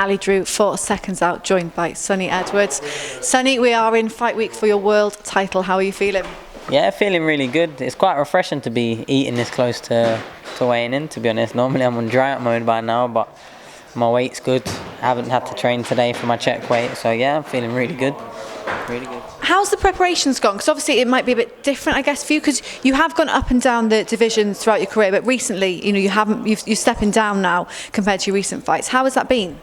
Ali Drew for Seconds Out, joined by Sonny Edwards. Sonny, we are in fight week for your world title. How are you feeling? Yeah, feeling really good. It's quite refreshing to be eating this close to weighing in, to be honest. Normally I'm on dry out mode by now, but my weight's good. I haven't had to train today for my check weight, so yeah, I'm feeling really good. Really good. How's the preparations gone? Because obviously it might be a bit different, I guess, for you, because you have gone up and down the divisions throughout your career, but recently, you're stepping down now compared to your recent fights. How has that been?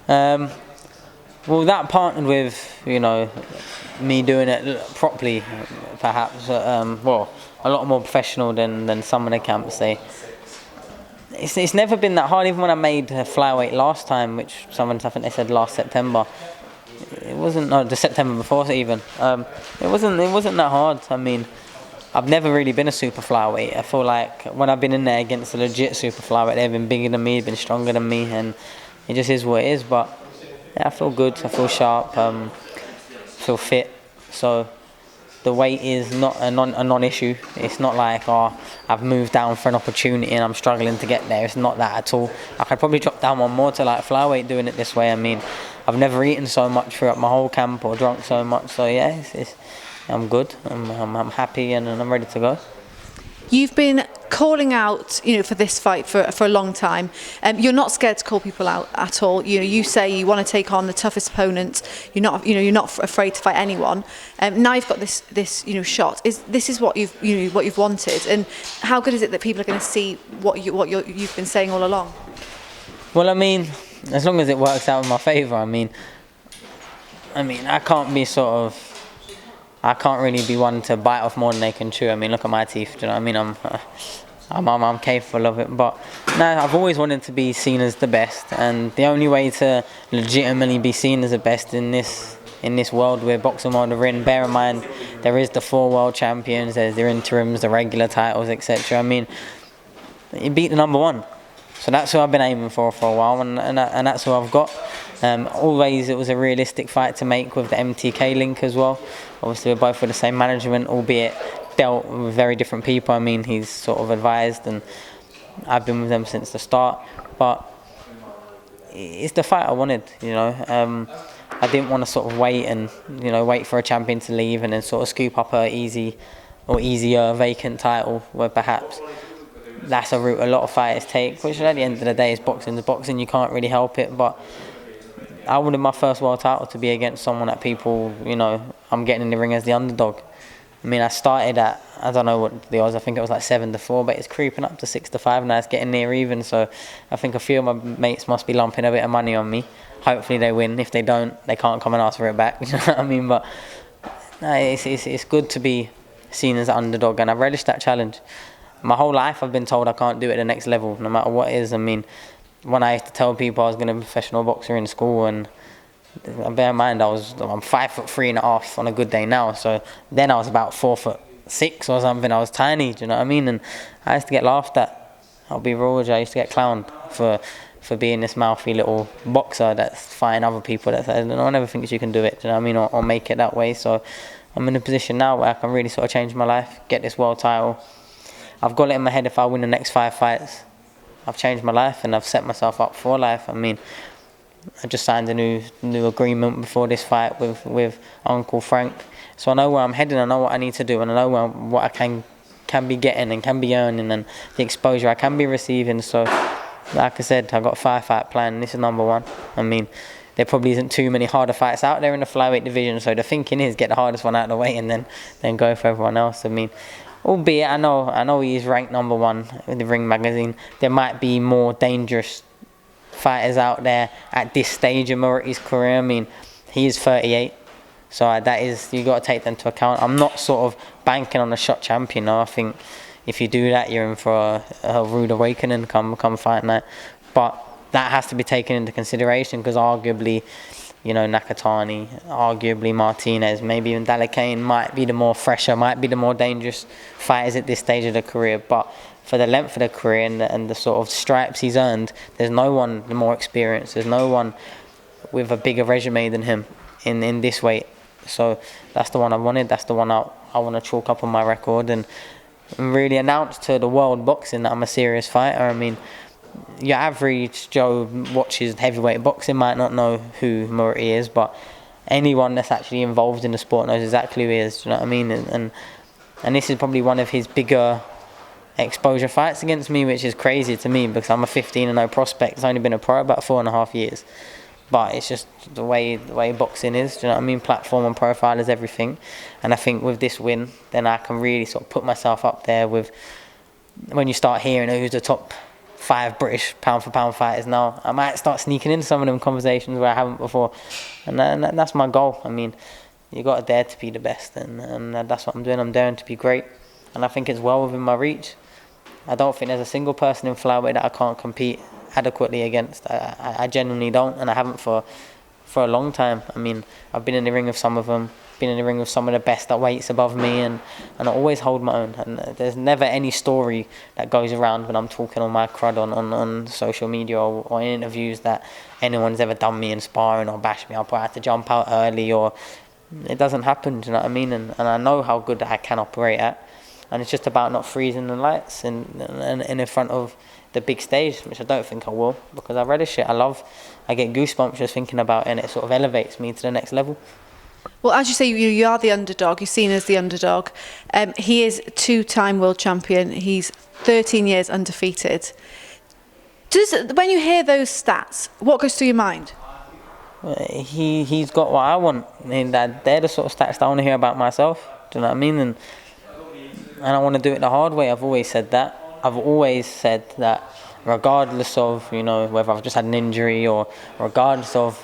Well, that partnered with, me doing it properly, perhaps. A lot more professional than some of the camps. It's never been that hard. Even when I made flyweight last time, which I think they said last September, it wasn't. No, the September before even. It wasn't that hard. I mean, I've never really been a super flyweight. I feel like when I've been in there against a legit super flyweight, they've been bigger than me, been stronger than me, and it just is what it is. But yeah, I feel good. I feel sharp. Feel fit. So the weight is not a non-issue. It's not like, I've moved down for an opportunity and I'm struggling to get there. It's not that at all. I could probably drop down one more to like flyweight doing it this way. I mean, I've never eaten so much throughout my whole camp or drunk so much. So yeah, I'm good. I'm happy and I'm ready to go. You've been calling out, for this fight for a long time. You're not scared to call people out at all. You say you want to take on the toughest opponent. You're not afraid to fight anyone. Now you've got this shot. This is what you've wanted, and how good is it that people are going to see what you've been saying all along? Well, I mean, as long as it works out in my favour. I mean, I can't really be one to bite off more than they can chew. I mean, look at my teeth. Do you know what I mean? I'm capable of it. But no, I've always wanted to be seen as the best, and the only way to legitimately be seen as the best in this world where boxing world are in. Bear in mind, there is the 4 world champions, there's the interims, the regular titles, etc. I mean, you beat the number 1. So that's who I've been aiming for a while, and that's who I've got. Always it was a realistic fight to make with the MTK link as well. Obviously we're both with the same management, albeit dealt with very different people. I mean, he's sort of advised and I've been with them since the start. But it's the fight I wanted, I didn't want to sort of wait and, wait for a champion to leave and then sort of scoop up a easier vacant title where perhaps that's a route a lot of fighters take, which at the end of the day is boxing. You can't really help it, but I wanted my first world title to be against someone that people, I'm getting in the ring as the underdog. I mean, I started at, I don't know what the odds, I think it was like 7-4, but it's creeping up to 6-5 now. It's getting near even, so I think a few of my mates must be lumping a bit of money on me. Hopefully they win. If they don't, they can't come and ask for it back. You know what I mean? But no, it's good to be seen as an underdog, and I relish that challenge. My whole life I've been told I can't do it at the next level, no matter what it is. I mean, when I used to tell people I was going to be a professional boxer in school, and bear in mind I'm 5'3.5" on a good day now, so then I was about 4'6" or something. I was tiny, do you know what I mean? And I used to get laughed at. I'll be real with you, I used to get clowned for being this mouthy little boxer that's fighting other people that says, no one ever thinks you can do it, do you know what I mean, or make it that way. So I'm in a position now where I can really sort of change my life, get this world title. I've got it in my head, if I win the next 5 fights, I've changed my life and I've set myself up for life. I mean, I just signed a new agreement before this fight with Uncle Frank. So I know where I'm heading, I know what I need to do, and I know what I can be getting and can be earning, and the exposure I can be receiving. So, like I said, I've got a 5-fight plan, this is number 1. I mean, there probably isn't too many harder fights out there in the flyweight division, so the thinking is get the hardest one out of the way and then go for everyone else. I mean, albeit I know he's ranked number 1 in the Ring magazine. There might be more dangerous fighters out there at this stage of Moruti's career. I mean, he is 38, so that is, you got to take that into account. I'm not sort of banking on a shot champion. I think if you do that, you're in for a rude awakening come fight night. But that has to be taken into consideration, because arguably, Nakatani, arguably Martinez, maybe even Dalekane might be the more fresher, might be the more dangerous fighters at this stage of their career. But for the length of their career and the sort of stripes he's earned, there's no one more experienced. There's no one with a bigger resume than him in this weight. So that's the one I wanted. That's the one I want to chalk up on my record and really announce to the world boxing that I'm a serious fighter. I mean, your average Joe watches heavyweight boxing might not know who Moruti is, but anyone that's actually involved in the sport knows exactly who he is. Do you know what I mean? And this is probably one of his bigger exposure fights against me, which is crazy to me because I'm a 15-0 prospect. It's only been a pro about 4.5 years. But it's just the way boxing is, do you know what I mean? Platform and profile is everything. And I think with this win, then I can really sort of put myself up there with, when you start hearing who's the top 5 British pound-for-pound fighters now, I might start sneaking into some of them conversations where I haven't before. And that's my goal. I mean, you got to dare to be the best, and that's what I'm doing. I'm daring to be great. And I think it's well within my reach. I don't think there's a single person in flyweight that I can't compete adequately against. I genuinely don't, and I haven't for a long time. I mean, I've been in the ring with some of them, been in the ring with some of the best at weights above me, and I always hold my own. And there's never any story that goes around when I'm talking on my crud on social media or in interviews that anyone's ever done me in sparring or bashed me up or I had to jump out early, or it doesn't happen, do you know what I mean? And I know how good I can operate at. And it's just about not freezing the lights and in front of the big stage, which I don't think I will, because I relish it. I get goosebumps just thinking about it, and it sort of elevates me to the next level. Well, as you say, you are the underdog. You're seen as the underdog. He is 2-time world champion. He's 13 years undefeated. When you hear those stats, what goes through your mind? He's got what I want. I mean, they're the sort of stats that I want to hear about myself. Do you know what I mean? And I want to do it the hard way. I've always said that. I've always said that regardless of, whether I've just had an injury or regardless of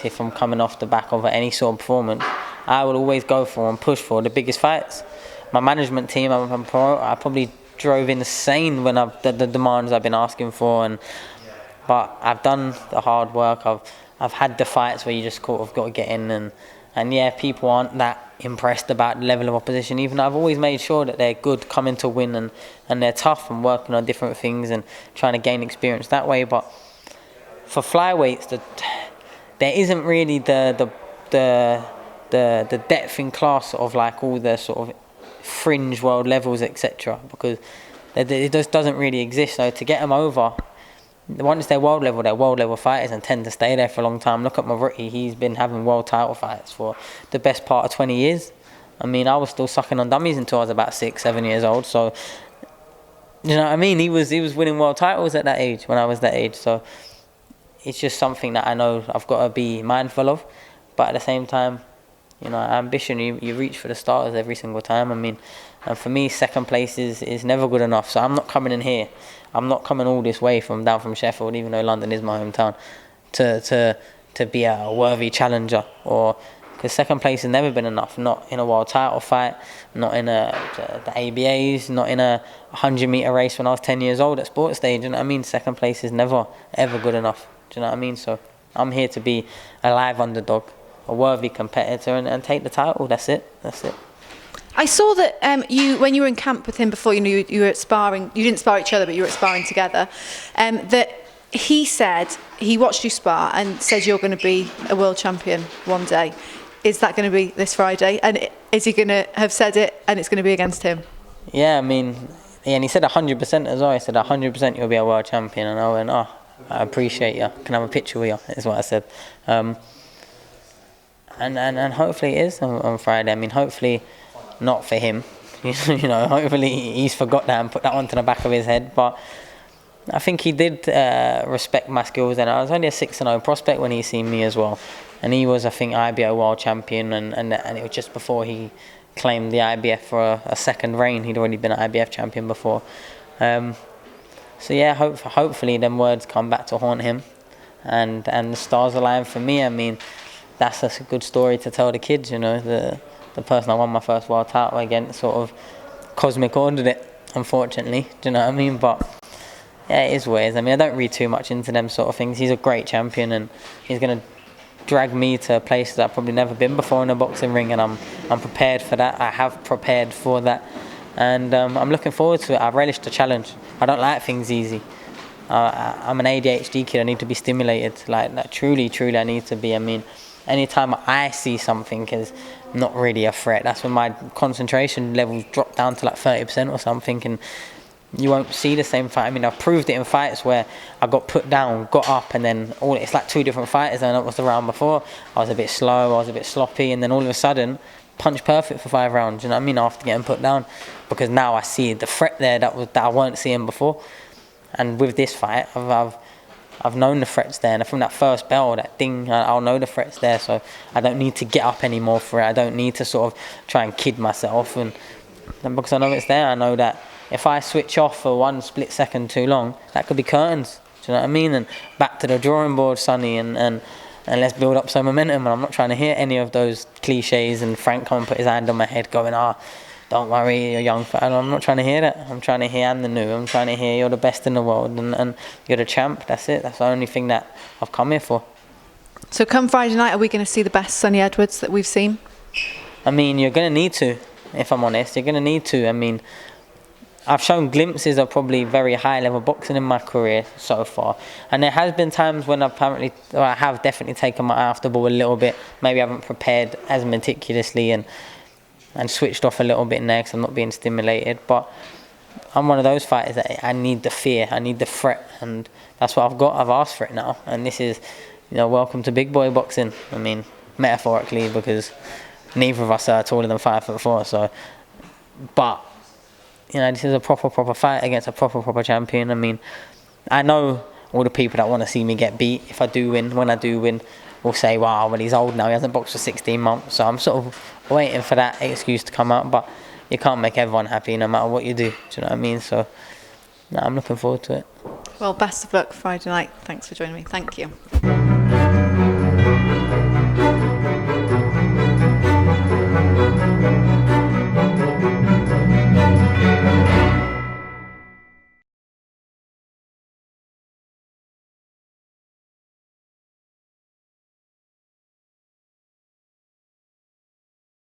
if I'm coming off the back of any sort of performance, I will always go for and push for the biggest fights. My management team, I probably drove insane when the demands I've been asking for, but I've done the hard work. I've had the fights where you just sort of got to get in, and yeah, people aren't that impressed about the level of opposition. Even I've always made sure that they're good coming to win, and they're tough and working on different things and trying to gain experience that way. But for flyweights, there isn't really the depth in class of like all the sort of fringe world levels, etc. Because it just doesn't really exist. So to get them over, once they're world level fighters and tend to stay there for a long time. Look at Moruti, he's been having world title fights for the best part of 20 years. I mean, I was still sucking on dummies until I was about 6-7 years old. So, you know what I mean? He was winning world titles at that age, when I was that age. So it's just something that I know I've got to be mindful of. But at the same time, ambition, you reach for the stars every single time. I mean, and for me, second place is never good enough. So I'm not coming in here. I'm not coming all this way down from Sheffield, even though London is my hometown, to be a worthy challenger. Because second place has never been enough. Not in a world title fight, not in the ABAs, not in a 100-metre race when I was 10 years old at sports stage. You know what I mean? Second place is never, ever good enough. Do you know what I mean? So I'm here to be a live underdog, a worthy competitor, and take the title. That's it. I saw that when you were in camp with him before, you were sparring. You didn't spar each other, but you were sparring together. That he said he watched you spar and said you're going to be a world champion one day. Is that going to be this Friday? And is he going to have said it and it's going to be against him? Yeah, I mean, and he said 100% as well. He said 100% you'll be a world champion. And I went, I appreciate you. Can I have a picture with you? Is what I said. And hopefully it is on Friday. I mean, hopefully not for him. Hopefully he's forgot that and put that onto the back of his head. But I think he did respect my skills, and I was only a 6-0 prospect when he seen me as well. And he was, I think, IBO world champion, and it was just before he claimed the IBF for a second reign. He'd already been an IBF champion before. So yeah, hopefully them words come back to haunt him, and the stars align for me. I mean, that's a good story to tell the kids. The person I won my first world title against sort of cosmic ordered it, unfortunately. Do you know what I mean? But yeah, it is what it is. I mean, I don't read too much into them sort of things. He's a great champion, and he's going to drag me to places I've probably never been before in a boxing ring, and I'm prepared for that. I have prepared for that, and I'm looking forward to it. I relish the challenge. I don't like things easy. I'm an ADHD kid. I need to be stimulated. Like truly, I need to be. I mean, anytime I see something as not really a threat, that's when my concentration levels drop down to like 30% or something, and you won't see the same fight. I mean, I've proved it in fights where I got put down, got up, and then it's like two different fighters than it was the round before. I was a bit slow, I was a bit sloppy, and then all of a sudden, punch perfect for 5 rounds, you know what I mean, after getting put down. Because now I see the threat there that I weren't seeing before. And with this fight, I've known the threats there, and from that first bell, that ding, I'll know the threats there, so I don't need to get up anymore for it. I don't need to sort of try and kid myself, and because I know it's there, I know that if I switch off for 1 split second too long, that could be curtains. Do you know what I mean? And back to the drawing board, Sonny, and let's build up some momentum. And I'm not trying to hear any of those cliches. And Frank come and put his hand on my head, going, don't worry, you're young. I'm not trying to hear that. I'm trying to hear I'm the new. I'm trying to hear you're the best in the world, and you're the champ. That's it. That's the only thing that I've come here for. So come Friday night, are we going to see the best Sonny Edwards that we've seen? I mean, you're going to need to, if I'm honest. You're going to need to. I mean, I've shown glimpses of probably very high-level boxing in my career so far, and there has been times when I have definitely taken my eye off the ball a little bit. Maybe I haven't prepared as meticulously and switched off a little bit next. I'm not being stimulated, but I'm one of those fighters that I need the fear, I need the threat, and that's what I've got. I've asked for it now, and this is, welcome to big boy boxing. I mean, metaphorically, because neither of us are taller than 5'4", so, but this is a proper fight against a proper champion. I mean, I know all the people that want to see me get beat if I do win. When I do win, will say, wow, well, he's old now, he hasn't boxed for 16 months. So I'm sort of waiting for that excuse to come out. But you can't make everyone happy no matter what you do. Do you know what I mean? So I'm looking forward to it. Well, best of luck Friday night. Thanks for joining me. Thank you.